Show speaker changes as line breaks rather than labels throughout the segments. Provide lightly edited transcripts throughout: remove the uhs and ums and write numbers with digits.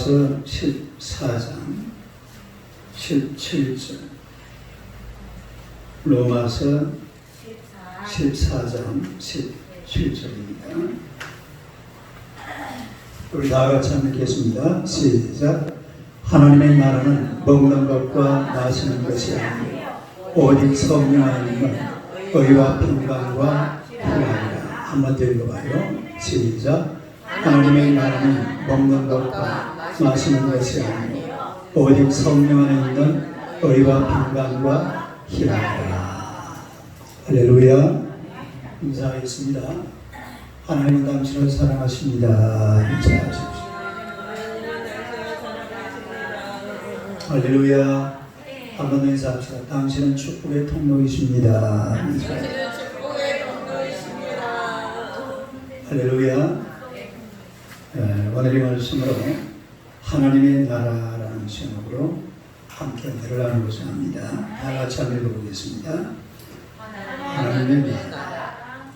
로마서 14장 17절. 로마서 14장 17절입니다. 우리 다같이 한번 읽겠습니다. 시작. 하나님의 나라는 먹는 것과 마시는 것이 아니요 오직 성령 안에는 의와 평강과 평안이라. 한번 더 읽어봐요. 시작. 하나님의 나라는 먹는 것과 마시는 것이 아니요 오직 성령 안에 있는 의와 평강과 희락이라. 할렐루야. 인사하겠습니다. 하나님은 당신을 사랑하십니다. 인사하십시오. 할렐루야. 한번 더 인사합시다. 당신은 축복의 통로이십니다. 할렐루야. 오늘의 말씀으로 하나님의 나라라는 제목으로 함께 은혜를 나누고자 합니다. 다 같이 한번 읽어보겠습니다. 하나님의 나라.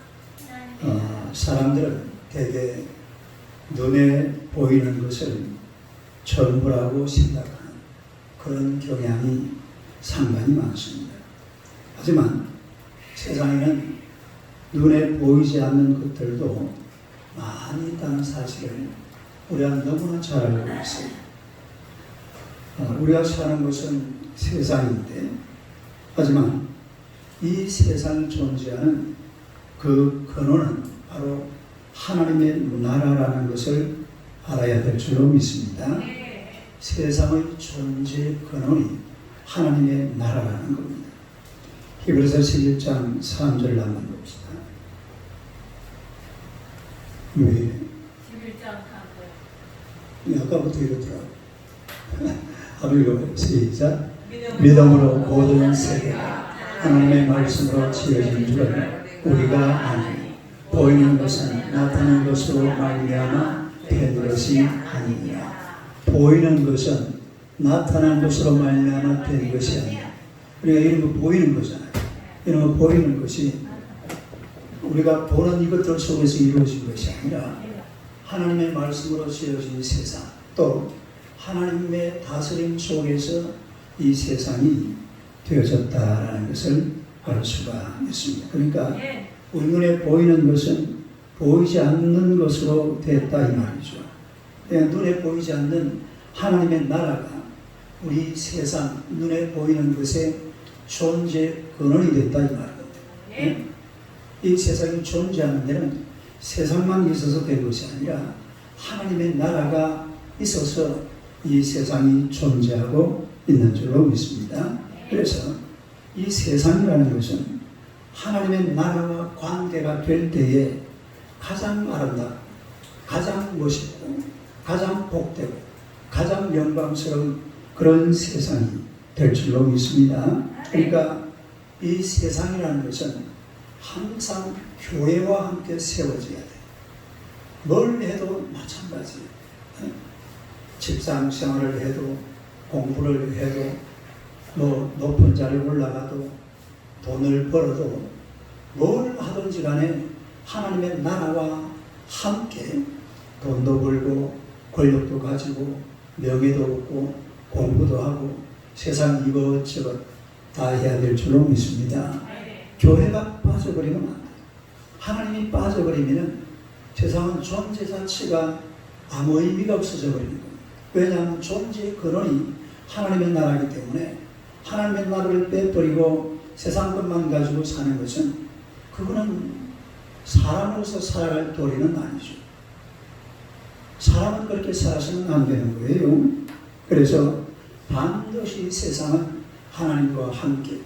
사람들은 대개 눈에 보이는 것을 전부라고 생각하는 그런 경향이 상당히 많습니다. 하지만 세상에는 눈에 보이지 않는 것들도 많이 있다는 사실을 우리가 너무나 잘 알고 있어요. 우리가 사는 것은 세상인데, 하지만 이 세상에 존재하는 그 근원은 바로 하나님의 나라라는 것을 알아야 될 줄로 믿습니다. 세상의 존재 근원이 하나님의 나라라는 겁니다. 히브리서 11장 3절 한번 봅시다. 왜?
11장 3절.
아까부터 이렇더라고. 한번 읽어봐요. 시작. 믿음으로 모든 세계가 하나님의 말씀으로 지어진 줄을 우리가 아니, 보이는 것은 나타난 것으로 말미암아 된 것이 아니니라. 보이는 것은 나타난 것으로 말미암아 된 것이 아니야. 우리가 이런 거 보이는 거잖아요. 이런 거 보이는 것이 우리가 보는 이것들 속에서 이루어진 것이 아니라 하나님의 말씀으로 지어진 세상, 또 하나님의 다스림 속에서 이 세상이 되어졌다라는 것을 알 수가 있습니다. 그러니까 우리 눈에 보이는 것은 보이지 않는 것으로 됐다 이 말이죠. 그냥 눈에 보이지 않는 하나님의 나라가 우리 세상 눈에 보이는 것의 존재 근원이 됐다 이 말입니다. 이 세상이 존재하는 데는 세상만 있어서 된 것이 아니라 하나님의 나라가 있어서 이 세상이 존재하고 있는 줄로 믿습니다. 그래서 이 세상이라는 것은 하나님의 나라와 관계가 될 때에 가장 아름답고 가장 멋있고 가장 복되고 가장 영광스러운 그런 세상이 될 줄로 믿습니다. 그러니까 이 세상이라는 것은 항상 교회와 함께 세워져야 돼. 뭘 해도 마찬가지예요. 직장 생활을 해도 공부를 해도 뭐 높은 자리에 올라가도 돈을 벌어도 뭘 하든지 간에 하나님의 나라와 함께 돈도 벌고 권력도 가지고 명예도 얻고 공부도 하고 세상 이것저것 다 해야 될 줄로 믿습니다. 교회가 빠져버리면 안 돼요. 하나님이 빠져버리면 세상은 존재 자체가 아무 의미가 없어져 버리는 겁니다. 왜냐하면 존재의 근원이 하나님의 나라이기 때문에 하나님의 나라를 빼버리고 세상 것만 가지고 사는 것은 그거는 사람으로서 살아갈 도리는 아니죠. 사람은 그렇게 살아서는 안 되는 거예요. 그래서 반드시 세상은 하나님과 함께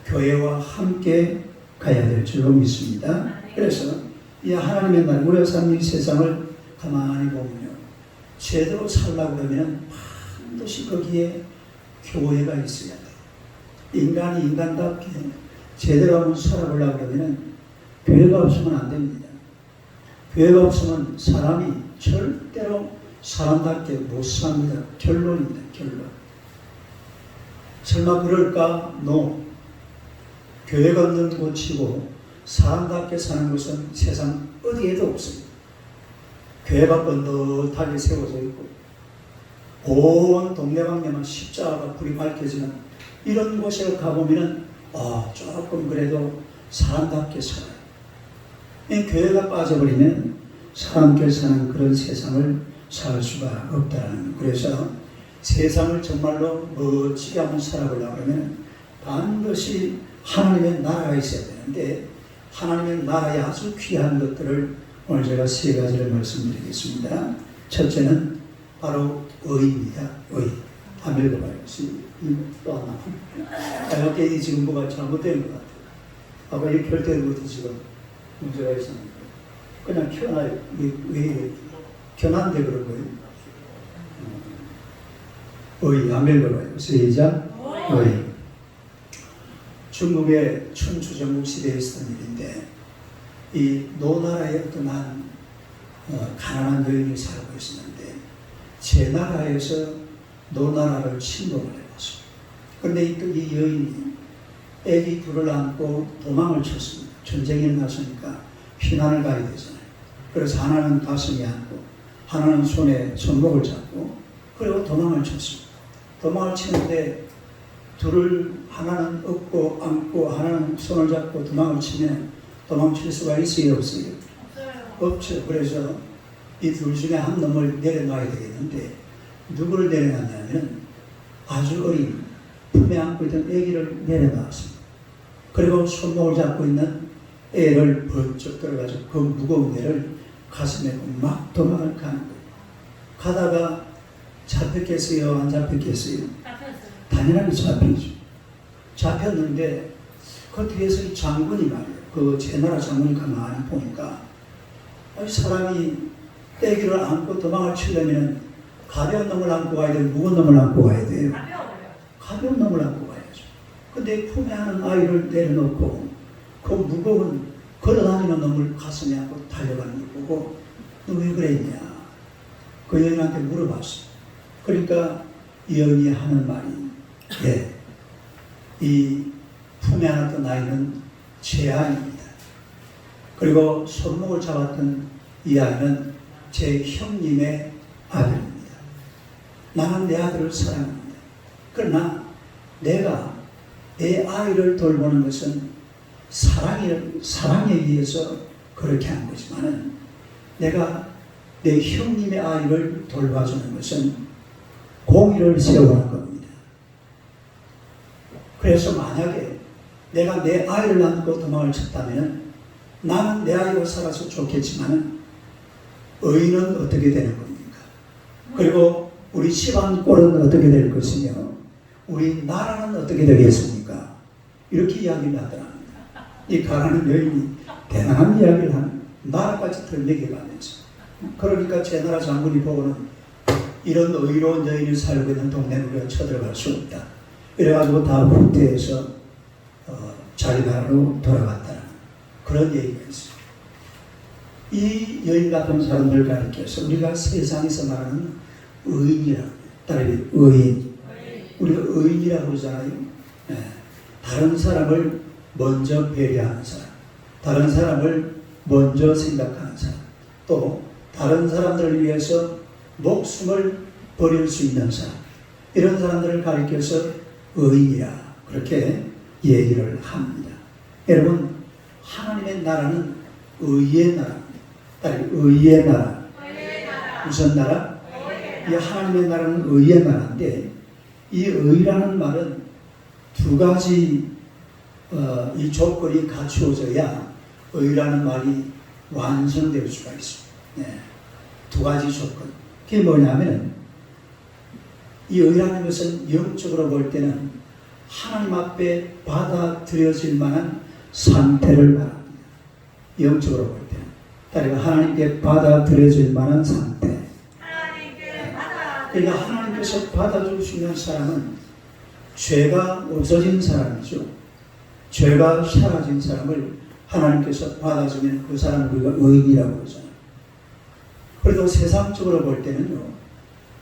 교회와 함께 가야 될 줄로 믿습니다. 그래서 이 하나님의 나라, 우리가 사는 이 세상을 가만히 보면요, 제대로 살려고 그러면 반드시 거기에 교회가 있어야 돼요. 인간이 인간답게 제대로 한번 살아보려고 그러면 교회가 없으면 안 됩니다. 교회가 없으면 사람이 절대로 사람답게 못 삽니다. 결론입니다. 결론. 설마 그럴까? No. 교회가 없는 곳이고 사람답게 사는 것은 세상 어디에도 없습니다. 교회가 번듯하게 세워져 있고 온 동네방네만 십자가가 불이 밝혀지는 이런 곳에 가보면은 조금 그래도 사람답게 살아요. 이 교회가 빠져버리면 사람께 사는 그런 세상을 살 수가 없다는. 그래서 세상을 정말로 멋지게 한번 살아보려고 하면 반드시 하나님의 나라가 있어야 되는데, 하나님의 나라의 아주 귀한 것들을 오늘 제가 세 가지를 말씀드리겠습니다. 첫째는 바로 의입니다. 의. 한번 읽어봐요. 또 하나. 이렇게 지금 뭐가 잘못된 것 같아요. 아까 이 결대로부터 지금 문제가 있었는데 그냥 켜놔요. 왜 켜놨는데 그런 거예요? 의. 한번 읽어봐요. 시작. 의. 중국의 춘추전국 시대에 있었던 일인데, 이 노나라에 어떤 한 가난한 여인이 살고 있었는데 제 나라에서 노나라를 침공을 해봤습니다. 그런데 이 여인이 애기 둘을 안고 도망을 쳤습니다. 전쟁이 났으니까 피난을 가야 되잖아요. 그래서 하나는 가슴에 안고 하나는 손에 손목을 잡고 그리고 도망을 쳤습니다. 도망을 치는데 둘을 하나는 업고 안고 하나는 손을 잡고 도망을 치면 도망칠 수가 있어요, 없어요? 없죠. 그래서 이 둘 중에 한 놈을 내려놔야 되겠는데 누구를 내려놨냐면 아주 어린 품에 안고 있던 아기를 내려놨습니다. 그리고 손목을 잡고 있는 애를 번쩍 들어가지고 그 무거운 애를 가슴에 막 도망을 가는 거예요. 가다가 잡혔겠어요? 안 잡혔겠어요? 당연하게 잡히죠. 잡혔는데 그 뒤에서 이 장군이 말이에요. 그 제 나라 장군이 가만히 보니까 사람이 애기를 안고 도망을 치려면 가벼운 놈을 안고 가야 돼요? 무거운 놈을 안고 가야 돼요? 가벼운 놈을 안고 가야죠. 근데 품에 하는 아이를 내려놓고 그 무거운 걸어다니는 놈을 가슴에 안고 달려가는 걸 보고 너 왜 그랬냐? 그 여인한테 물어봤어요. 그러니까 이 여인이 하는 말이 이 품에 안았던 아이는 제 아이입니다. 그리고 손목을 잡았던 이 아이는 제 형님의 아들입니다. 나는 내 아들을 사랑합니다. 그러나 내가 내 아이를 돌보는 것은 사랑에 의해서 그렇게 한 거지만은 내가 내 형님의 아이를 돌봐주는 것은 공의를 세우는 겁니다. 그래서 만약에 내가 내 아이를 안고 도망을 쳤다면 나는 내 아이가 살아서 좋겠지만 의인은 어떻게 되는 겁니까? 그리고 우리 집안 꼴은 어떻게 될 것이며 우리 나라는 어떻게 되겠습니까? 이렇게 이야기를 하더랍니다. 이 가난한 여인이 대단한 이야기를 하는 나라까지 들먹여가면서, 그러니까 제 나라 장군이 보고는 이런 의로운 여인이 살고 있는 동네는 우리가 쳐들어갈 수 없다. 이래가지고 다 후퇴해서 자기 나라로 돌아갔다는 그런 얘기가 있어요. 이 여인 같은 사람들 가리켜서 우리가 세상에서 말하는 의인이라고, 따르기 의인. 우리가 의인이라고 그러잖아요. 다른 사람을 먼저 배려하는 사람, 다른 사람을 먼저 생각하는 사람, 또 다른 사람들을 위해서 목숨을 버릴 수 있는 사람, 이런 사람들을 가리켜서 의인이라 그렇게 얘기를 합니다. 여러분, 하나님의 나라는 의의 나라입니다. 의의 나라. 무슨 나라? 이 하나님의 나라는 의의 나라인데, 이 의라는 말은 두 가지 이 조건이 갖추어져야 의라는 말이 완성될 수가 있습니다. 두 가지 조건. 그게 뭐냐면 이 의라는 것은 영적으로 볼 때는 하나님 앞에 받아들여질 만한 상태를 말합니다. 영적으로 볼 때는. 그러니까 하나님께 받아들여질 만한 상태. 그러니까 하나님께서 받아줄 수 있는 사람은 죄가 없어진 사람이죠. 죄가 사라진 사람을 하나님께서 받아주면 그 사람을 우리가 의인이라고 그러잖아요. 그래도 세상적으로 볼 때는요,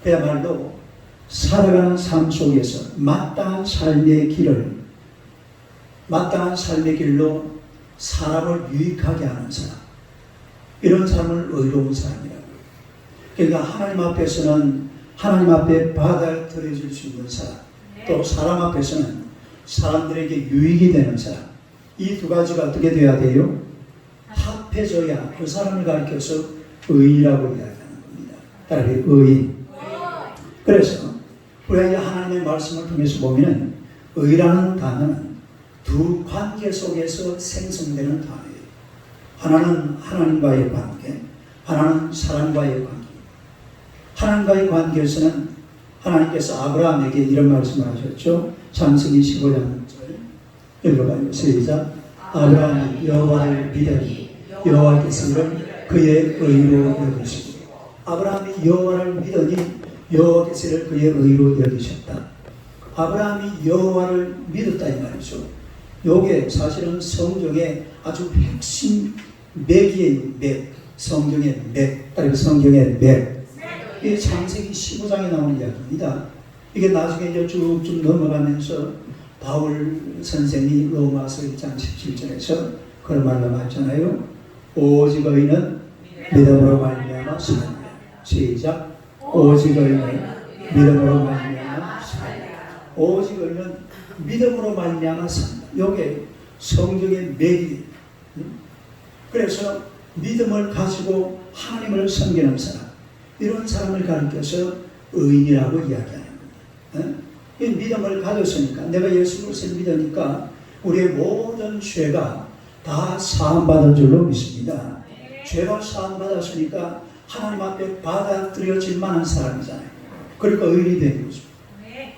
그야말로 살아가는 삶 속에서 마땅한 삶의 길로 사람을 유익하게 하는 사람, 이런 사람을 의로운 사람이라고 해요. 그러니까 하나님 앞에서는 하나님 앞에 받아들여질 수 있는 사람, 또 사람 앞에서는 사람들에게 유익이 되는 사람, 이 두 가지가 어떻게 돼야 돼요? 합해져야 그 사람을 가리켜서 의인이라고 이야기하는 겁니다. 따라서 의인. 그래서 우리가 하나님의 말씀을 통해서 보면 의라는 단어는 두 관계 속에서 생성되는 단어예요. 하나는 하나님과의 관계, 하나는 사람과의 관계. 하나님과의 관계에서는 하나님께서 아브라함에게 이런 말씀을 하셨죠. 창세기 15장 1절 읽어봐요. 시작. 아브라함이 여호와를 믿으니 여호와께서 이를 그의 의로 여기시고, 아브라함이 여호와를 믿으니 여호와께서 이를 그의 의로 여기셨다. 아브라함이 여호와를 믿었다 이 말이죠. 요게 사실은 성경의 아주 핵심 맥이에요. 맥. 성경의 맥. 따라서 성경의 맥. 이게 창세기 15장에 나오는 이야기입니다. 이게 나중에 이제 쭉쭉 넘어가면서 바울 선생이 로마서 1장 17절에서 그런 말을 하잖아요. 오직 의인은 믿음으로 말미암아 산다. 시작. 오직 의인은 믿음으로 말미암아 산다. 오직 의인은 믿음으로 말미암아 산다. 이게 성경의 맥이. 그래서 믿음을 가지고 하나님을 섬기는 사람, 이런 사람을 가리켜서 의인이라고 이야기하는 겁니다. 이 믿음을 가졌으니까, 내가 예수 그리스도를 믿으니까 우리의 모든 죄가 다 사함받은 줄로 믿습니다. 죄가 사함받았으니까 하나님 앞에 받아들여질 만한 사람이잖아요. 그러니까 의인이 되는 거죠.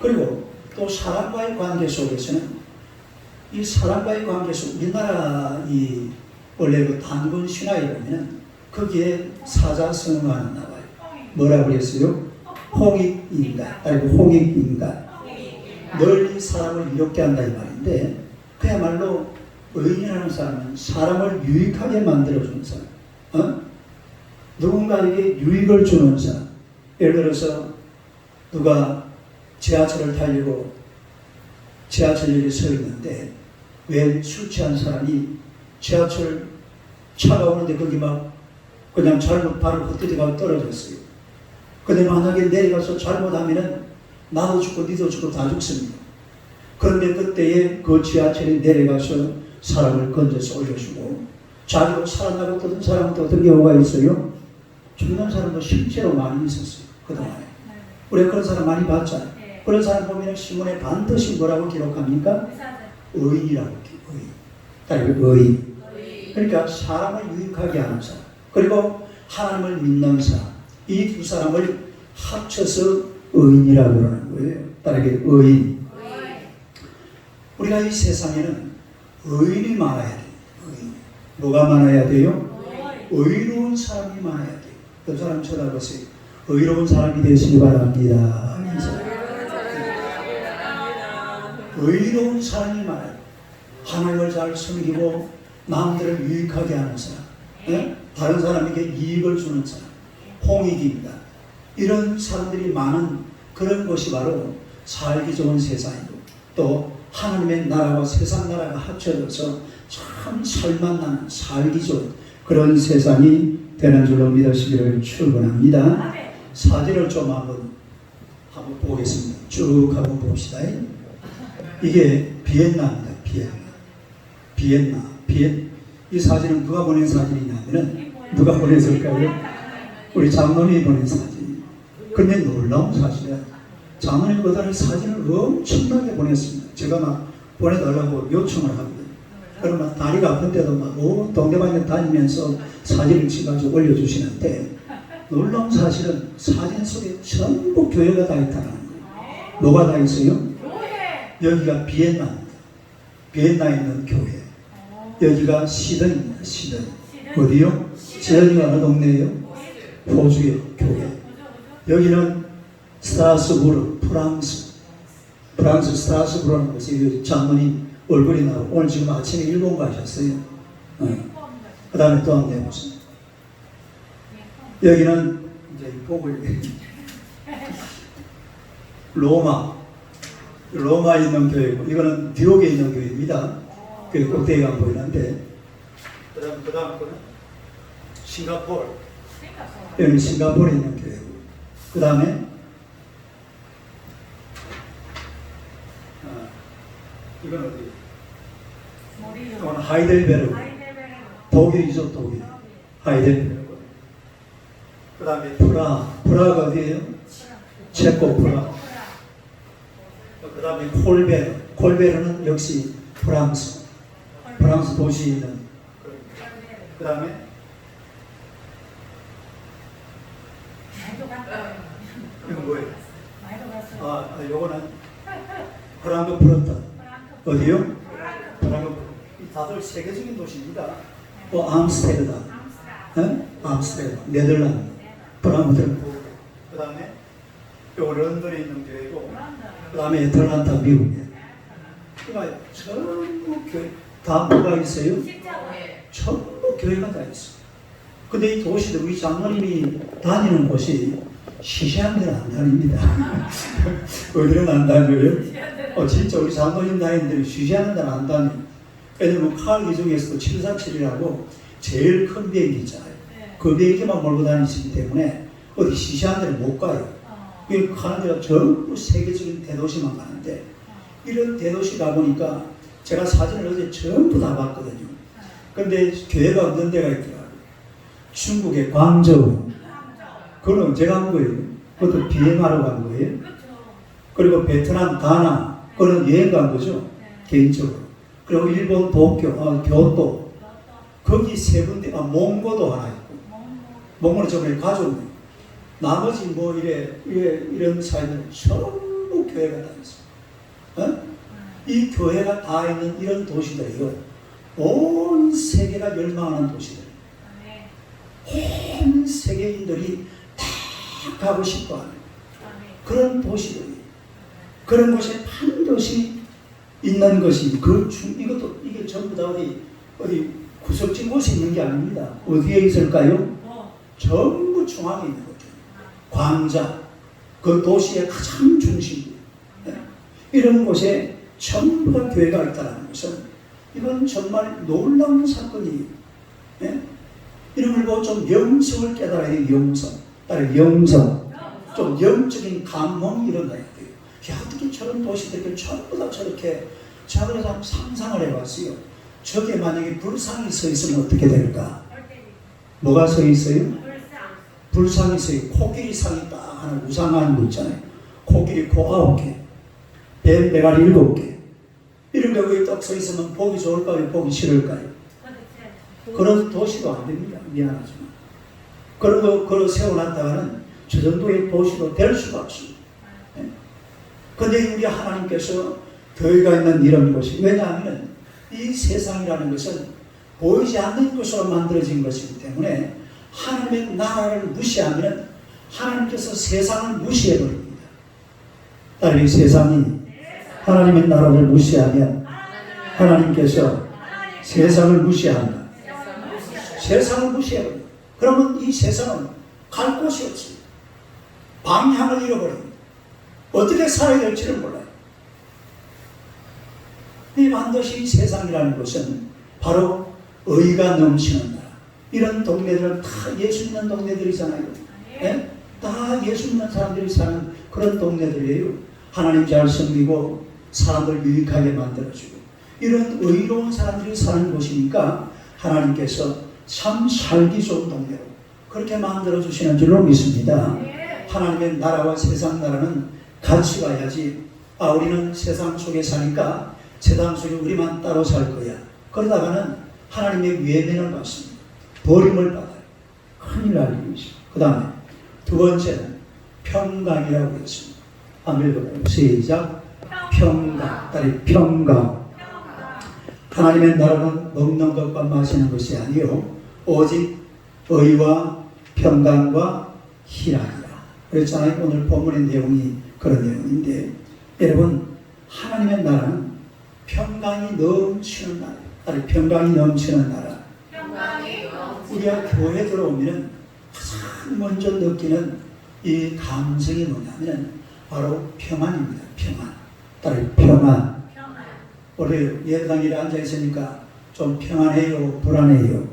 그리고 또 사람과의 관계 속에서는, 이 사람과의 관계 속, 우리나라 이 원래 그 단군 신화에 보면 거기에 사자성어가 하나 나와요. 뭐라고 그랬어요? 홍익인간, 아니고 홍익인간. 널리 사람을 이롭게 한다 이 말인데, 그야말로 의인이라는 사람은 사람을 유익하게 만들어주는 사람, 누군가에게 유익을 주는 사람. 예를 들어서 누가 지하철을 타려고 지하철역에 서 있는데 왜 술 취한 사람이 지하철 차가 오는데 거기 막 그냥 잘못 발을 헛디디가 떨어졌어요. 근데 만약에 내려가서 잘못하면은 나도 죽고 니도 죽고 다 죽습니다. 그런데 그때에 그 지하철에 내려가서 사람을 건져서 올려주고, 자기도 살아나고 떠든 사람은 어떤 경우가 있어요? 죽는 사람도 실제로 많이 있었어요. 그동안에. 우리가 그런 사람 많이 봤잖아요. 그런 사람 보면 신문에 반드시 뭐라고 기록합니까? 의인이라고 기록해요. 의인. 그러니까 사람을 유익하게 하는 사람, 그리고 하나님을 믿는 사람, 이 두 사람을 합쳐서 의인이라고 그러는 거예요. 따라게 의인. 우리가 이 세상에는 의인이 많아야 돼요. 의인. 뭐가 많아야 돼요? 의로운 사람이 많아야 돼요. 그 사람 쳐다보세요. 의로운 사람이 되시기 바랍니다. 의로운 사람이 많아요. 하나님을 잘 섬기고 남들을 유익하게 하는 사람, 다른 사람에게 이익을 주는 사람, 홍익입니다. 이런 사람들이 많은 그런 곳이 바로 살기 좋은 세상이고, 또 하나님의 나라와 세상 나라가 합쳐져서 참 살맛나는 살기 좋은 그런 세상이 되는 줄로 믿으시기를 축원합니다. 사진을 좀 한번 보겠습니다. 쭉 한번 봅시다. 이게 비엔나입니다. 비엔나. 이 사진은 누가 보낸 사진이냐면은, 누가 보냈을까요? 우리 장로님이 보낸 사진. 근데 놀라운 사실이야. 장로님 그다음에 사진을 엄청나게 보냈습니다. 제가 막 보내달라고 요청을 하거든요. 그러면 다리가 아픈데도 막 동네방네 다니면서 사진을 찍어가지고 올려주시는데, 놀라운 사실은 사진 속에 전부 교회가 다 있다는 거예요. 뭐가 다 있어요? 여기가 비엔나입니다. 비엔나에 있는 교회. 여기가 시드니입니다. 시드니. 어디요? 시드니가 어느 동네예요? 호주의 교회. 여기는 스트라스부르, 프랑스 스트라스부르라는 곳에 장로님 얼굴이 나오고, 오늘 지금 아침에 일본 가셨어요. 그 다음에 또 한번 해보세요. 여기는 이제 복을 로마에 있는 교회고, 이거는 뉴욕에 있는 교회입니다. 그 꼭대기가 보이는데, 그 다음 거는 싱가포르. 여기는 싱가포르에 있는 교회고, 그 다음에 이건 어디?
머리요.
이건 하이델베르그.
하이델베르그.
독일이죠, 독일. 하이델베르그. 그 다음에 프라가 어디예요? 체코 프라. 그 다음에 콜베르는 역시 프랑스 도시에 있는. 그 다음에
말도 갔다.
이건 뭐예요?
말도 갔어.
요거는 프랑크푸르트. 어디요? 프랑크푸르트. 다들 세계적인 도시입니다. 암스테르담. 암스테르담. 네덜란드. 프랑크푸르트. 그 다음에 요 런던에 있는 교회고, 그 다음에 애틀란타 미국에. 그러니까 전부 교회 다 뭐가 있어요? 전부 교회가 다 있어. 근데 이 도시들 우리 장로님이 다니는 곳이 시시한 데는 안 다닙니다. 어디는 안 다녀요? 진짜 우리 장로님 다니는 데는 시시한 데는 안 다녀요. 왜냐면 칼기 중에서도 747이라고 제일 큰 비행기 있잖아요. 그 비행기만 몰고 다니시기 때문에 어디 시시한 데는 못 가요. 가는 데가 전부 세계적인 대도시만 가는데, 이런 대도시 가보니까 제가 사진을 어제 전부 다 봤거든요. 근데 교회가 없는 데가 있더라고요. 중국의 광저우. 그건 언제 간 거예요? 그것도 비행하러 간 거예요. 그리고 베트남 다낭. 그건 여행 간 거죠. 개인적으로. 그리고 일본 도쿄, 교토. 거기 세 군데, 몽고도 하나 있고. 몽고는 저번에 가져오네. 나머지 뭐 이런 사회들은 전부 교회가 다 있어. 이 교회가 다 있는 이런 도시들이요, 온 세계가 열망하는 도시들. 온 세계인들이 다 가고 싶어하는 그런 도시들이, 그런 곳에 반드시 있는 것이 이게 전부 다 어디 구석진 곳에 있는 게 아닙니다. 어디에 있을까요? 전부 중앙에 있는 거죠. 광장, 그 도시의 가장 중심. 이런 곳에 전부 다 교회가 있다는 것은, 이건 정말 놀라운 사건이에요. 이런 걸 보고 좀 영성을 깨달아야 돼요. 영성. 좀 영적인 감흥이 일어나야 돼요. 야, 어떻게 저런 도시들이 전부 다 저렇게, 제가 그래서 상상을 해봤어요. 저게 만약에 불상이 서 있으면 어떻게 될까? 뭐가 서 있어요? 불상이 서 있어요. 코끼리 상이 딱 하는 우상한 거 있잖아요. 코끼리 코 9개, 뱀 대가리 7개. 이런 게 거기 딱 서 있으면 보기 좋을까요? 보기 싫을까요? 그런 도시도 안 됩니다. 미안하지만. 그런 거 세워놨다가는 저 정도의 도시도 될 수가 없습니다. 그런데 우리 하나님께서 교회가 있는 이런 곳이, 왜냐하면 이 세상이라는 것은 보이지 않는 것으로 만들어진 것이기 때문에, 하나님의 나라를 무시하면 하나님께서 세상을 무시해버립니다. 따라서 세상이 하나님의 나라를 무시하면 하나님께서 세상을 무시한다. 세상을 무시해버립니다. 그러면 이 세상은 갈 곳이 없습니다. 방향을 잃어버립니다. 어떻게 살아야 될지를 몰라요. 이 반드시 세상이라는 것은 바로 의가 넘치는 나라. 이런 동네들은 다 예수 믿는 동네들이잖아요. 다 예수 믿는 사람들이 사는 그런 동네들이에요. 하나님 잘 섬기고 사람들 유익하게 만들어주고, 이런 의로운 사람들이 사는 곳이니까 하나님께서 참 살기 좋은 동네로 그렇게 만들어주시는 줄로 믿습니다. 하나님의 나라와 세상 나라는 같이 가야지, 우리는 세상 속에 사니까 세상 속에 우리만 따로 살 거야, 그러다가는 하나님의 외면을 받습니다. 버림을 받아요. 큰일 날 일이죠. 그 다음에 두 번째는 평강이라고 했습니다. 한번 읽어봐요. 시작. 평강. 딸이 평강. 하나님의 나라는 먹는 것과 마시는 것이 아니요 오직 의와 평강과 희락이라. 그렇잖아요. 오늘 본문의 내용이 그런 내용인데, 여러분, 하나님의 나라는 평강이 넘치는 나라. 딸이 평강이 넘치는 나라. 우리가 교회 들어오면 가장 먼저 느끼는 이 감정이 뭐냐면 바로 평안입니다. 평안. 딸이 평안. 우리 예배당에 앉아 있으니까 좀 평안해요? 불안해요?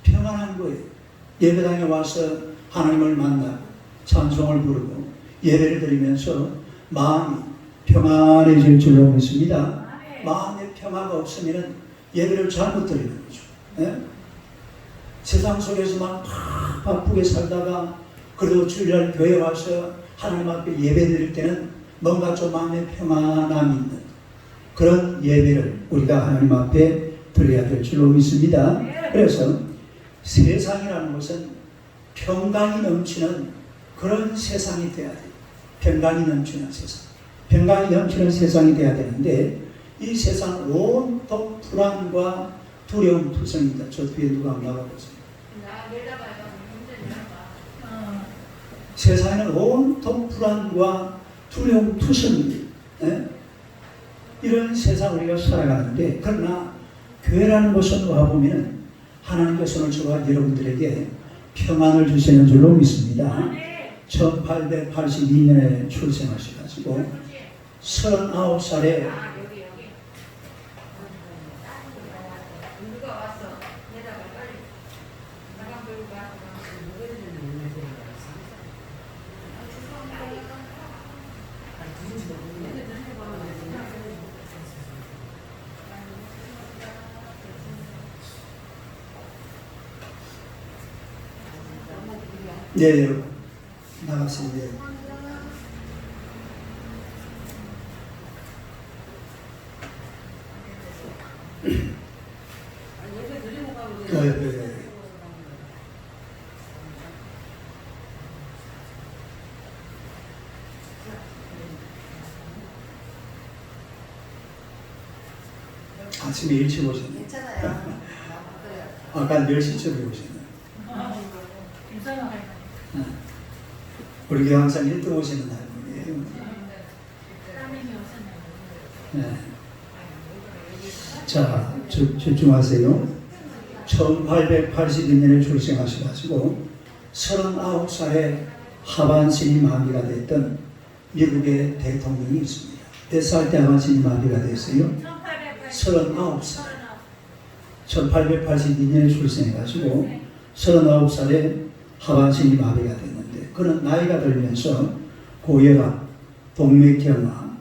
평안한 거예요. 예배당에 와서 하나님을 만나고 찬송을 부르고 예배를 드리면서 마음이 평안해질 줄로 믿습니다. 마음에 평화가 없으면 예배를 잘못 드리는 거죠. 예? 세상 속에서만 바쁘게 살다가 그래도 주일날 교회 와서 하나님 앞에 예배 드릴 때는 뭔가 좀 마음에 평안함이 있는 그런 예배를 우리가 하나님 앞에 드려야 될 줄로 믿습니다. 그래서 세상이라는 것은 평강이 넘치는 그런 세상이 돼야 돼요. 평강이 넘치는 세상. 평강이 넘치는 세상이 돼야 되는데 이 세상 온통 불안과 두려움 투성이다. 저 뒤에 누가 나가보세요. 세상에는 온통 불안과 두려움 투성이 이런 세상 우리가 살아가는데 그러나 교회라는 곳은 와보면 하나님께서는 저와 여러분들에게 평안을 주시는 줄로 믿습니다. 1882년에 출생하셔가지고 39살에 네, 여러분 나갔습니다. 아침에 일찍 오셨네.
괜찮아요.
아까 10시쯤에 오셨네.
괜찮아요.
우리 교회 항상 일찍 오시는 할머니예요. 네. 자, 집중하세요. 1882년에 출생하셔가지고 39살에 하반신이 마비가 됐던 미국의 대통령이 있습니다. 몇 살 때 하반신이 마비가 됐어요? 39살. 1882년에 출생해가지고 39살에 하반신이 마비가 됐는데 그는 나이가 들면서 고혈압, 동맥경화,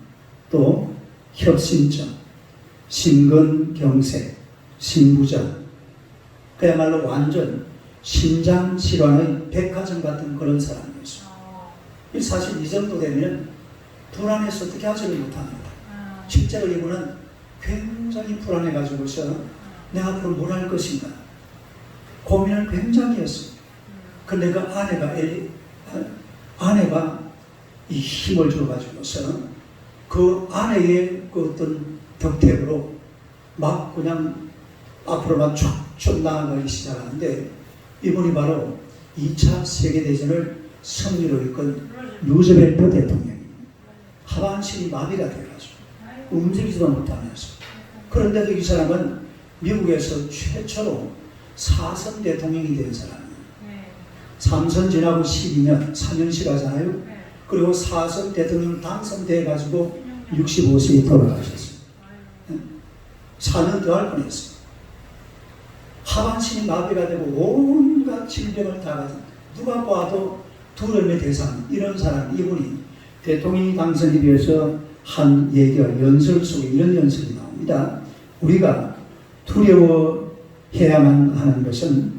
또 협심증, 심근경색, 심부전 그야말로 완전 심장질환의 백화점 같은 그런 사람이었어요. 사실 이 정도 되면 불안해서 어떻게 하지를 못합니다. 실제로 이분은 굉장히 불안해가지고서 내가 앞으로 뭘 할 것인가 고민을 굉장히 했어요. 근데 그 아내가 이 힘을 줘가지고서 그 아내의 그 어떤 덕택으로 막 그냥 앞으로만 쭉 나아가기 시작하는데 이분이 바로 2차 세계대전을 승리로 이끈 루즈벨트 대통령입니다. 하반신이 마비가 돼가지고 움직이지도 못하면서 그런데도 이 사람은 미국에서 최초로 4선 대통령이 된 사람이에요. 3선 지나고 12년, 4년씩 하잖아요. 그리고 4선 대통령 당선돼가지고 65세에 돌아가셨어요. 4년 더 할 뻔했어요. 하반신이 마비가 되고 온갖 질병을 다 가진 누가 봐도 두려움의 대상 이런 사람 이분이 대통령이 당선이 되어서 한 얘기가 연설 속에 이런 연설이 나옵니다. 우리가 두려워해야만 하는 것은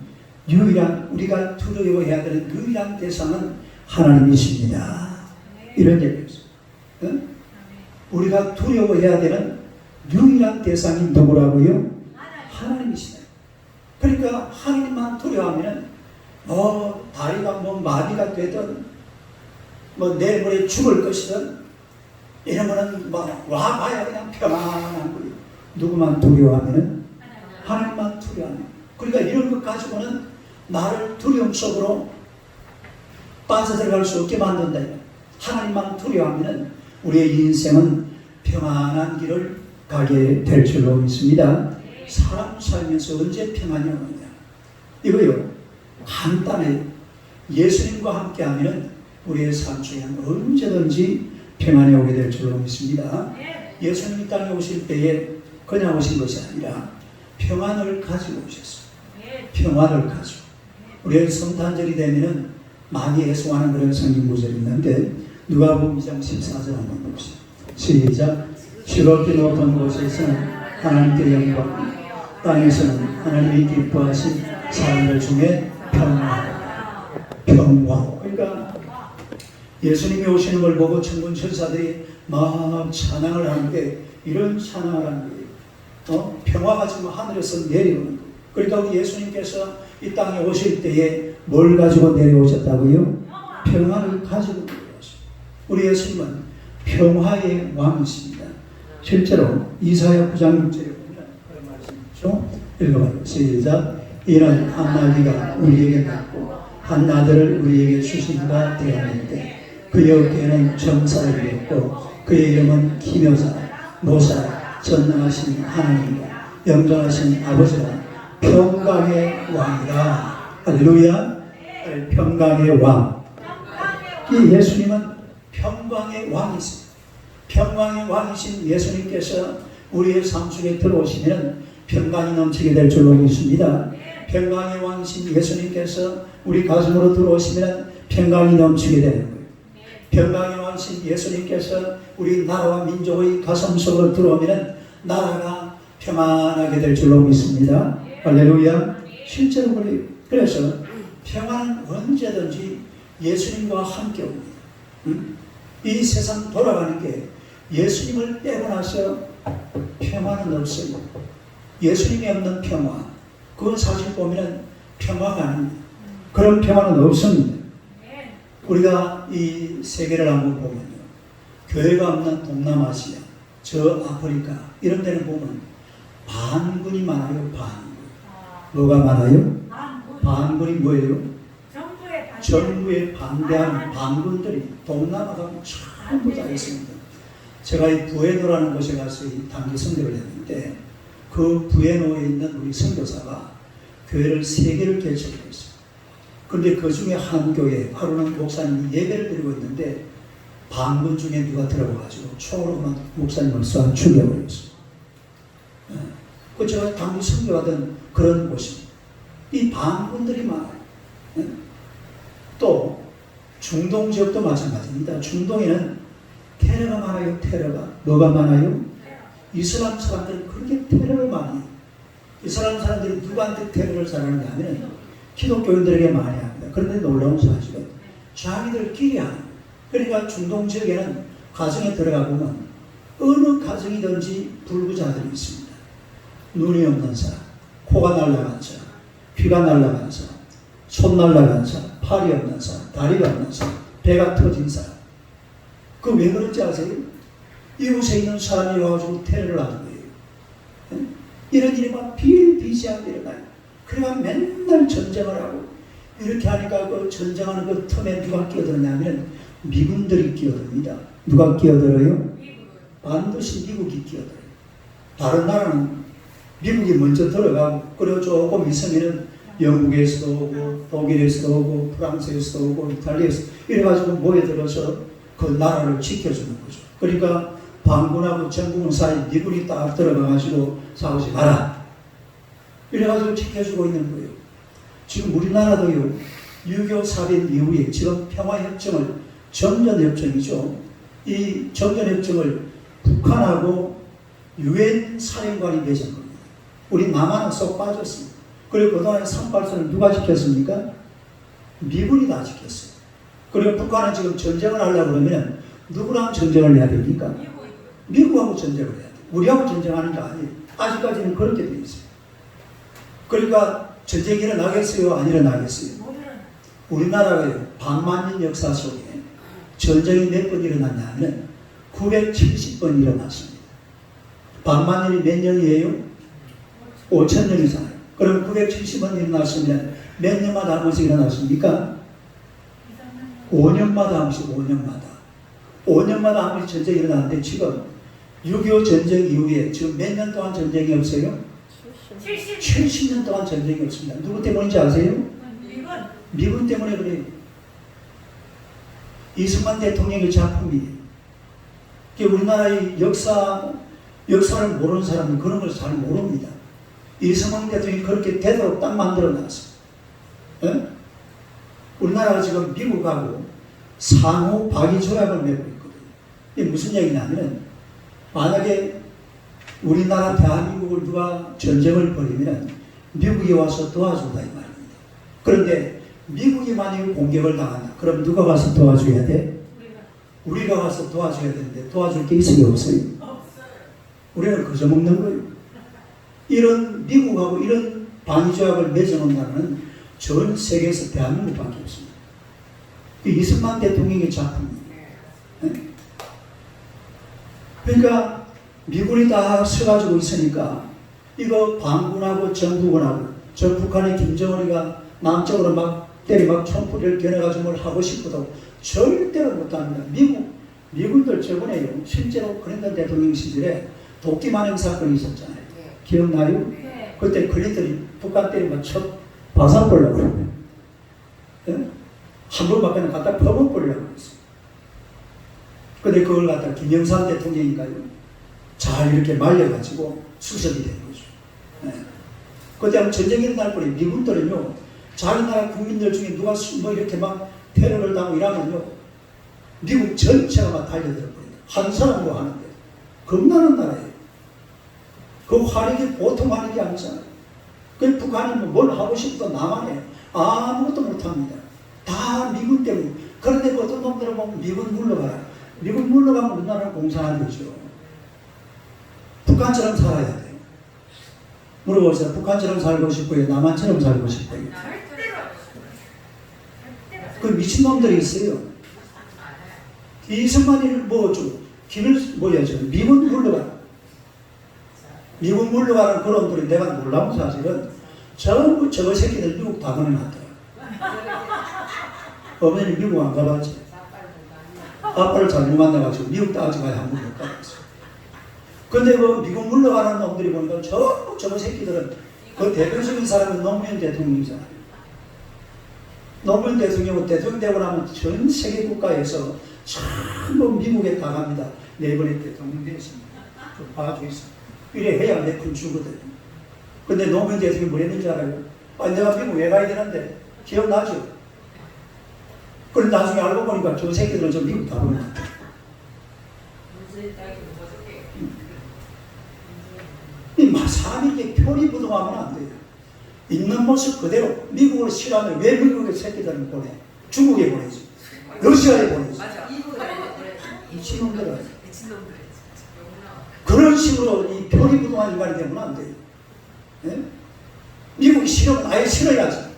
우리가 두려워해야 되는 유일한 대상은 하나님이십니다. 이런 얘기였어요. 응? 우리가 두려워해야 되는 유일한 대상이 누구라고요? 하나님이시다. 그러니까 하나님만 두려워하면 다리가 마비가 되든 내일 모레 죽을 것이든 이러면은 와봐야 그냥 평안한 거예요. 누구만 두려워하면은 하나님만 두려워하면. 그러니까 이런 것 가지고는 나를 두려움 속으로 빠져들어갈 수 없게 만든다. 하나님만 두려워하면은 우리의 인생은 평안한 길을 가게 될 줄로 믿습니다. 사람 살면서 언제 평안이 오느냐? 이거요. 간단해. 예수님과 함께 하면은 우리의 삶 속에 언제든지 평안이 오게 될 줄로 믿습니다. 예수님이 땅에 오실 때에 그냥 오신 것이 아니라 평안을 가지고 오셨어요. 평안을 가지고. 우리의 성탄절이 되면은 많이 애송하는 그런 성경 구절이 있는데 누가복음 2장 14절 한번 봅시다. 시작. 지극히 높은 곳에서는 하나님께 영광, 땅에서는 하나님이 기뻐하신 사람들 중에 평화. 그러니까 예수님이 오시는 걸 보고 천군 천사들이 막 찬양을 하는데, 이런 찬양을 하는 거예요. 평화가 지금 하늘에서 내려오는 거예요. 그러니까 우리 예수님께서 이 땅에 오실 때에 뭘 가지고 내려오셨다고요? 평화를 가지고 내려오셨어요. 우리 예수님은 평화의 왕이십니다. 실제로 이사야 9장 6절에 보면 그런 말씀이 있죠. 읽어봐요. 시작. 이는 한나비가 우리에게 낳고 한나들을 우리에게 주신가 되었는데, 그의 어깨에는 정사이었고 그의 이름은 기묘사, 모사, 전능하신 하나님과 영존하신 아버지라 평강의 왕이라. 할렐루야. 평강의 왕. 이 예수님은 평강의 왕이십니다. 평강의 왕이신 예수님께서 우리의 삶 속에 들어오시면 평강이 넘치게 될 줄로 믿습니다. 평강의 왕이신 예수님께서 우리 가슴으로 들어오시면 평강이 넘치게 되는 거예요. 평강의 왕이신 예수님께서 우리 나라와 민족의 가슴 속으로 들어오면 나라가 평안하게 될 줄로 믿습니다. 할렐루야. 실제로 그래요. 그래서 평안은 언제든지 예수님과 함께 옵니다. 이 세상 돌아가는 게 예수님을 빼고 나서 평화는 없어요. 예수님이 없는 평화, 그건 사실 보면 평화가 아닙니다. 그런 평화는 없습니다. 우리가 이 세계를 한번 보면요, 교회가 없는 동남아시아, 저 아프리카 이런 데는 보면 반군이 많아요. 반군. 뭐가 많아요? 반군이 뭐예요? 정부에 반대하는 반군들이 동남아 가면 전부 다 있습니다. 제가 이 부에노라는 곳에 가서 이 단기 선교를 했는데, 그 부에노에 있는 우리 선교사가 교회를 3개를 개척했어요. 그런데 그 중에 한 교회, 하루는 목사님이 예배를 드리고 있는데 반군 중에 누가 들어가가지고 총으로만 목사님을 쏴 죽여버렸어요. 그 제가 단기 선교하던 그런 곳입니다. 이 반군들이 많아요. 또 중동 지역도 마찬가지입니다. 중동에는 테러가 많아요. 테러가. 뭐가 많아요? 이슬람 사람들은 그렇게 테러를 많이 해요. 이슬람 사람들이 누구한테 테러를 잘하느냐 하면 기독교인들에게 많이 합니다. 그런데 놀라운 사실은 자기들끼리 하는 거예요. 그러니까 중동 지역에는 가정에 들어가 보면 어느 가정이든지 불구자들이 있습니다. 눈이 없는 사람, 코가 날아간 사람, 귀가 날아간 사람, 손 날아간 사람, 팔이 없는 사람, 다리가 없는 사람, 배가 터진 사람. 그 왜 그런지 아세요? 이곳에 있는 사람이 와가지고 테러를 하는 거예요. 이런 일이 막 비일비재하게 일어나요. 그래가 맨날 전쟁을 하고, 이렇게 하니까 그 전쟁하는 그 틈에 누가 끼어들었냐면 미군들이 끼어듭니다. 누가 끼어들어요? 반드시 미국이 끼어들어요. 다른 나라는 미국이 먼저 들어가고, 그리고 조금 있으면 영국에서도 오고, 독일에서도 오고, 프랑스에서도 오고, 이탈리아에서 이래가지고 모여들어서 그 나라를 지켜주는 거죠. 그러니까 반군하고 정부군 사이 미군이 딱 들어가가지고 싸우지 마라, 이래가지고 지켜주고 있는 거예요. 지금 우리나라도요, 6.25 사변 이후에 지금 평화협정을, 정전협정이죠. 이 정전협정을 북한하고 유엔 사령관이 맺은 겁니다. 우리 남한은 쏙 빠졌습니다. 그리고 그동안에 3.8선을 누가 지켰습니까? 미군이 다 지켰어요. 그리고 북한은 지금 전쟁을 하려고 그러면 누구랑 전쟁을 해야 됩니까? 미국하고 전쟁을 해야 돼요. 우리하고 전쟁하는 게 아니에요. 아직까지는 그렇게 되어 있어요. 그러니까 전쟁이 일어나겠어요? 안 일어나겠어요? 우리나라가요, 100만 년 역사 속에 전쟁이 몇 번 일어났냐 하면 970번 일어났습니다. 100만 년이 몇 년이에요? 5,000년이잖아요. 그럼 970번 일어났으면 몇 년마다 한 번씩 일어났습니까? 5년마다 한 번씩, 5년마다 한 번씩 전쟁이 일어나는데, 지금 6.25 전쟁 이후에 지금 몇 년 동안 전쟁이 없어요? 70년 동안 전쟁이 없습니다. 누구 때문인지 아세요? 미군 때문에 그래요. 이승만 대통령의 작품이에요. 우리나라의 역사를 모르는 사람은 그런 걸 잘 모릅니다. 이승만 대통령이 그렇게 되도록 딱 만들어 놨어요. 예? 우리나라가 지금 미국하고 상호 박이 조약을 맺고 있거든요. 이게 무슨 얘기냐면 만약에 우리나라 대한민국을 누가 전쟁을 벌이면 미국이 와서 도와준다 이 말입니다. 그런데 미국이 만약에 공격을 당한다. 그럼 누가 가서 도와줘야 돼? 우리가 가서 도와줘야 되는데 도와줄 게 있어요, 없어요? 우리는 그저 먹는 거예요. 이런 미국하고 이런 방위조약을 맺어놓는다면 전 세계에서 대한민국밖에 없습니다. 이승만 대통령의 작품입니다. 네? 그러니까 미군이 다 서가지고 있으니까 이거 반군하고 정부군하고 저 북한의 김정은이가 남쪽으로 막 때려 촛불을 겨내가지고 뭘 하고 싶어도 절대로 못합니다. 미군들 저번에요. 실제로 클린턴 대통령 시절에 도끼만행 사건이 있었잖아요. 기억나요?
네.
그때 클린턴이 북한 때리면 첫 바삭벌려고 그러고요. 예? 한 번밖에 갖다 퍼먹으려고 했어요. 근데 그걸 갖다 김영삼 대통령인가요? 잘 이렇게 말려가지고 수습이 된 거죠. 예. 그때 전쟁이 일어날 뻔해 미군들은요, 자기 나라 국민들 중에 누가 뭐 이렇게 막 테러를 당하고 이러면요, 미국 전체가 막 달려들어버립니다. 한 사람도 하는데. 겁나는 나라예요. 그 화력이 보통 화력이 아니잖아요. 그 북한이 뭘 하고 싶어도 남한에 아무것도 못합니다. 다 미군 때문에. 그런데 어떤 놈들은 보면 미군 물러가라. 미군 물러가면 우리나라는 공산화 되죠. 북한처럼 살아야 돼요. 물어보세요. 북한처럼 살고 싶고요, 남한처럼 살고 싶고요. 그 미친놈들이 있어요. 이승만이를 미군 물러가라. 미군 물러가는 그런들이 내가 놀라운 사실은 전부 저거 새끼들 미국 다 보내놨더라. 어머니는 미국 안 가봤지? 아빠를 잘못 만나가지고 미국 따지가 한번 못 가봤어. 근데 그 미국 물러가는 놈들이 보니까 전부 저거 새끼들은 그 대표적인 사람은 노무현 대통령이잖아요. 노무현 대통령 되고 나면 전 세계 국가에서 전부 미국에 다 갑니다. 네 번의 대통령 되었습니다. 좀 봐주겠습니다. 이래 해야 내 푼 주거든. 근데 노무현 대통령이 뭐 했는지 알아요? 내가 미국 왜 가야 되는데? 기억나죠? 그런데 나중에 알고 보니까 저 새끼들은 저 미국 다 보내. 사람이 이렇게 표리부동하면 안 돼요. 있는 모습 그대로 미국을 싫어하면 왜 미국의 새끼들은 보내? 중국에 보내지. 러시아에 보내지. 미친놈들은. 그런 식으로 이 표리부동한 인간이 되면 안 돼요. 네? 미국이 싫으면 아예 싫어야지.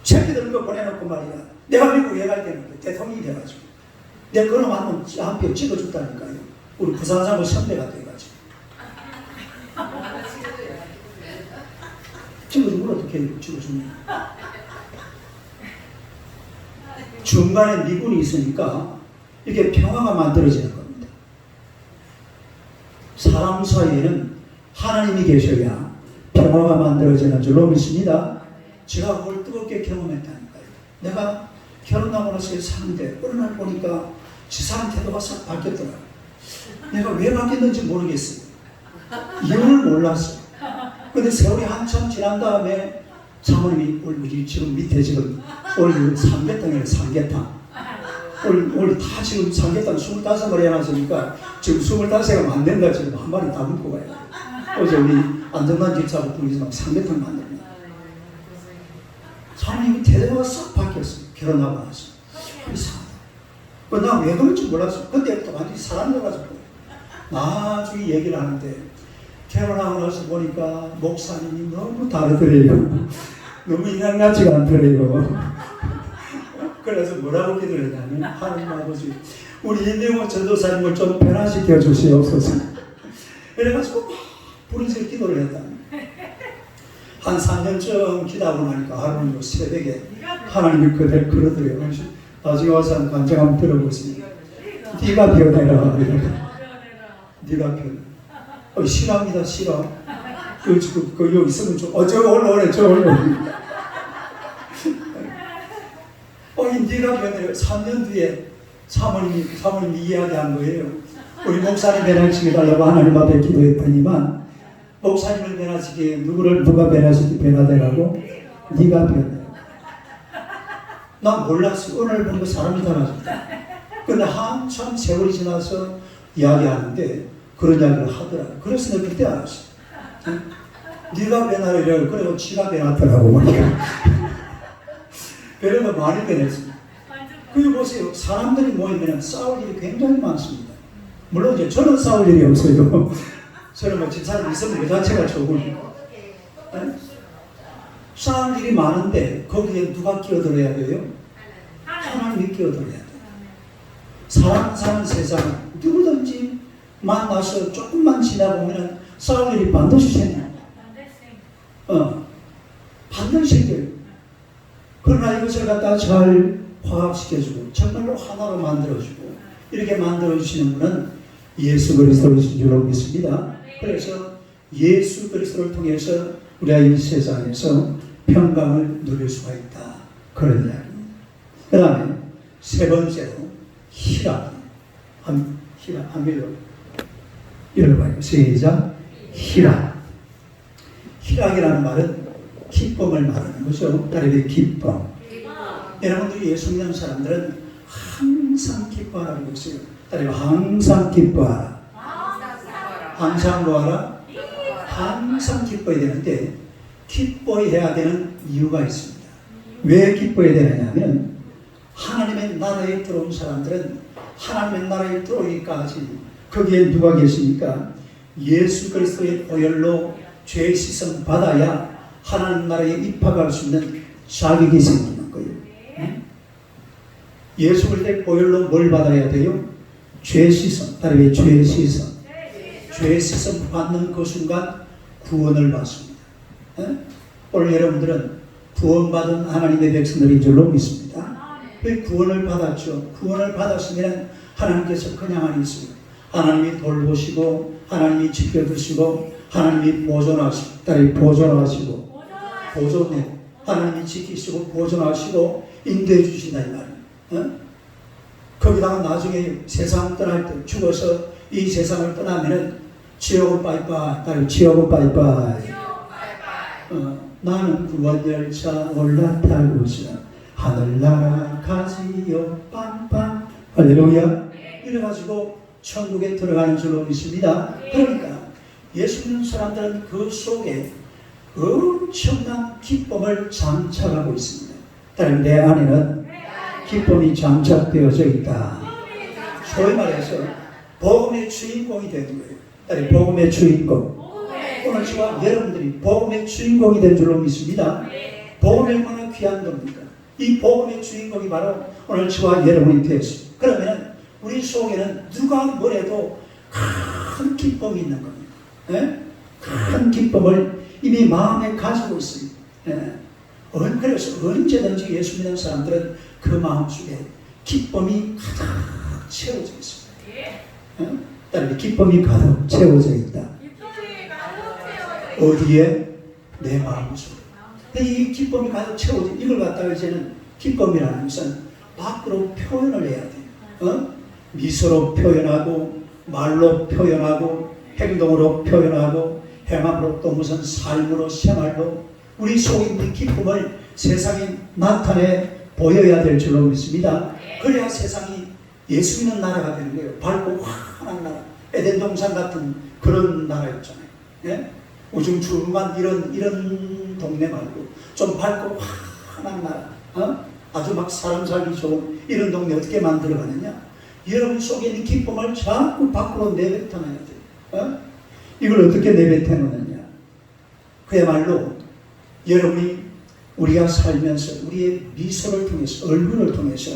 새끼들은 거 보내놓고 말이야. 내가 미국 왜 가야 되는데 대통령이 돼가지고. 내가 그놈 한표 찍어줬다니까요. 우리 부산사무 선배가 돼가지고. 찍어주면 어떻게 찍어주냐. 중간에 미군이 있으니까 이게 평화가 만들어지는 겁니다. 사람 사이에는 하나님이 계셔야 평화가 만들어지는 줄로 믿습니다. 제가 그걸 뜨겁게 경험했다니까요. 내가 결혼하고 나서 사는데 어느 날 보니까 지 사람 태도가 싹 바뀌었더라고요. 내가 왜 바뀌었는지 모르겠어요. 이유를 몰랐어요. 근데 세월이 한참 지난 다음에 사모님이 우리 지금 밑에 지금 올 삼계탕이에요. 삼계탕. 올 다 지금 삼계탕 25마리 해놨으니까 지금 25개가 만든다. 지금 한 마리 다 먹고 가요. 어제 우리 안정만 집사하고 둘이서 삼계탕 만듭니다. 사모님이 태도가 싹 바뀌었어요. 결혼하고 나서. 이상하다. 나 왜 그런지 몰랐어. 그때부터 완전히 사람 돼가지고. 나중에 얘기를 하는데 결혼하고 나서 보니까 목사님이 너무 다르더래요. 너무 인간같지가 않더래요. 그래서 뭐라고 기도했냐면 하나님 아버지 우리 임명호 전도사님을 좀 변화시켜 주시옵소서. 이래가지고 막 부르짖어 기도를 했다. 한 3년쯤 기도하고 나니까 하루는 새벽에 하나님이 그대로 그러더래요. 나중에 와서 한 간증 한번 들어보세요. 네가 변해라. 네가 변해. 싫어합니다. 싫어. 여기 있으면 좀 저거 올라오래. 저 올라오래. 네가 변해요. 3년 뒤에 사모님이 이야기한 거예요. 우리 목사님 변화시켜 달라고 하나님 앞에 기도했더니만 목사님을 변화시키게 누가 변화시키게 변화되라고? 네가 변해. 난 몰랐어. 오늘 보니까 사람이 달라졌다. 근데 한참 세월이 지나서 이야기하는데 그런 이야기를 하더라고. 그래서 내가 그때 알았어. 네가 변하려고 그래고 지가 변하더라고 보니까. 그래도 많이 변했습니다. 그리고 보세요. 사람들이 모이면 싸울 일이 굉장히 많습니다. 물론 이제 저는 싸울 일이 없어요. 저는 뭐 집사람 있으면 그 자체가 좋으니까. 네? 싸울 일이 많은데 거기에 누가 끼어들어야 돼요? 하나님이 끼어들어야 돼요. 사람 사는 세상은 누구든지 만나서 조금만 지나보면 싸울 일이 반드시 생겨요. 반드시 생겨요. 그러나 이것을 갖다 잘 화합시켜주고 정말로 하나로 만들어주고 이렇게 만들어주시는 분은 예수 그리스도이신 줄로 믿습니다. 그래서 예수 그리스도를 통해서 우리가 이 세상에서 평강을 누릴 수가 있다. 그런 이야기입니다. 그 다음에 세 번째로 희락. 희락 한밀로 읽어봐요. 시작. 희락. 희락이라는 말은 기쁨을 말하는 거죠. 다른 기쁨. 여러분들이 예수 믿는 사람들은 항상 기뻐하라고 했어요. 다른 항상 기뻐하라. 항상 뭐하라? 항상 기뻐야 되는데 기뻐해야 되는 이유가 있습니다. 왜 기뻐해야 되느냐면 하나님의 나라에 들어온 사람들은 하나님의 나라에 들어오기까지 거기에 누가 계십니까? 예수 그리스도의 보혈로 죄 씻음 받아야 하나님 나라에 입학할 수 있는 자격이 생기는 거예요. 예수 그리스도의 보혈로 뭘 받아야 돼요? 죄 씻음. 다른 죄 씻음. 죄 씻음 받는 그 순간 구원을 받습니다. 오늘 여러분들은 구원받은 하나님의 백성들인 줄로 믿습니다. 왜 구원을 받았죠? 구원을 받았으면 하나님께서 그냥 안 있어요. 하나님이 돌보시고 하나님이 지켜주시고 하나님이 보존하시고 보존해 하나님이 지키시고 보존하시고 인도해 주신다 이 말이에요. 거기다가 나중에 세상 떠날 때 죽어서 이 세상을 떠나면은 지옥은 빠이빠이 지옥은 빠이빠이 나는 구원열차 올라타고자 하늘나라 가지요 빵빵 할렐루야. 이래가지고 천국에 들어가는 줄로 믿습니다. 그러니까 예수 믿는 사람들은 그 속에 엄청난 기쁨을 장착하고 있습니다. 다른 내 안에는 기쁨이 장착되어져 있다. 소위 말해서 복음의 주인공이 되는 거예요. 다른 복음의 주인공. 오늘 저와 여러분들이 복음의 주인공이 된 줄로 믿습니다. 복음이 얼마나 귀한 겁니까? 이 복음의 주인공이 바로 오늘 저와 여러분이 되었습니다. 그러면 우리 속에는 누가 뭐래도 큰 기쁨이 있는 겁니다. 큰 기쁨을 이미 마음에 가지고 있습니다. 그래서 언제든지 예수 믿는 사람들은 그 마음속에 기쁨이 가득 채워져 있습니다. 다른 기쁨이 가득 채워져 있다. 어디에? 내 마음속에. 이 기쁨이 가득 채워져 이걸 갖다가 이제는 기쁨이라는 것은 밖으로 표현을 해야 돼요. 미소로 표현하고 말로 표현하고 행동으로 표현하고 행함으로 또 무슨 삶으로 생활로 우리 속에 있는 기쁨을 세상에 나타내 보여야 될 줄로 믿습니다. 그래야 세상이 예수 믿는 나라가 되는 거예요. 밝고 환한 나라. 에덴 동산 같은 그런 나라였잖아요. 예? 우중충한 이런 동네 말고 좀 밝고 환한 나라. 아주 막 사람 살기 좋은 이런 동네 어떻게 만들어가느냐? 여러분 속에 있는 기쁨을 자꾸 밖으로 내뱉어놔야 돼요. 이걸 어떻게 내뱉어놓느냐? 그야말로 여러분이 우리가 살면서 우리의 미소를 통해서 얼굴을 통해서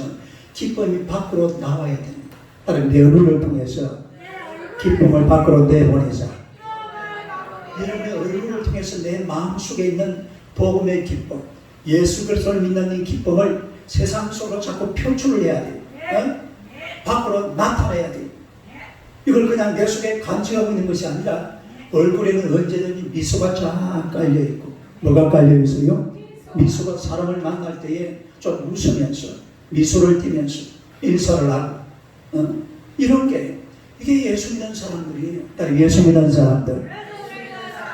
기쁨이 밖으로 나와야 됩니다. 다른 내 얼굴을 통해서 기쁨을 밖으로 내보내자. 여러분의 얼굴을 통해서 내 마음속에 있는 복음의 기쁨, 예수 그리스도를 믿는 이 기쁨을 세상 속으로 자꾸 표출을 해야 돼요. 밖으로 나타내야 돼요. 이걸 그냥 내 속에 간직하고 있는 것이 아니라 얼굴에는 언제든지 미소가 쫙 깔려있고 뭐가 깔려있어요? 미소가 사람을 만날 때에 좀 웃으면서 미소를 띠면서 인사를 하고 이런 게 이게 예수 믿는 사람들이에요. 예수 믿는 사람들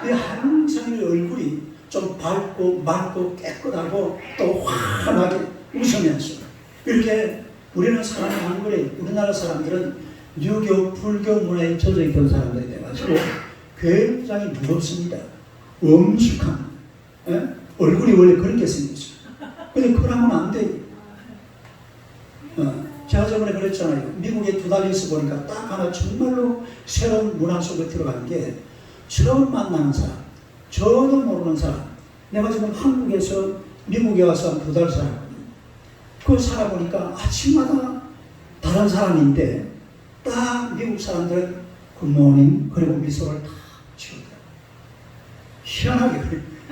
항상 이 얼굴이 좀 밝고 맑고 깨끗하고 또 환하게 웃으면서 이렇게 우리는 사람이 안 그래요. 우리나라 사람들은 유교, 불교 문화에 젖어 있던 사람들이 돼가지고 굉장히 무겁습니다. 엄숙한, 예? 얼굴이 원래 그렇게 생겼어요. 근데 그러면 안 돼요. 제가 저번에 그랬잖아요. 미국에 2달 있어 보니까 딱 하나 정말로 새로운 문화 속에 들어간 게 처음 만나는 사람, 전혀 모르는 사람. 내가 지금 한국에서 미국에 와서 한 2달 살았거든요. 그 살아보니까 아침마다 다른 사람인데 딱 미국 사람들은 굿모닝 그리고 미소를 다 지었더라고요. 희한하게 그래요.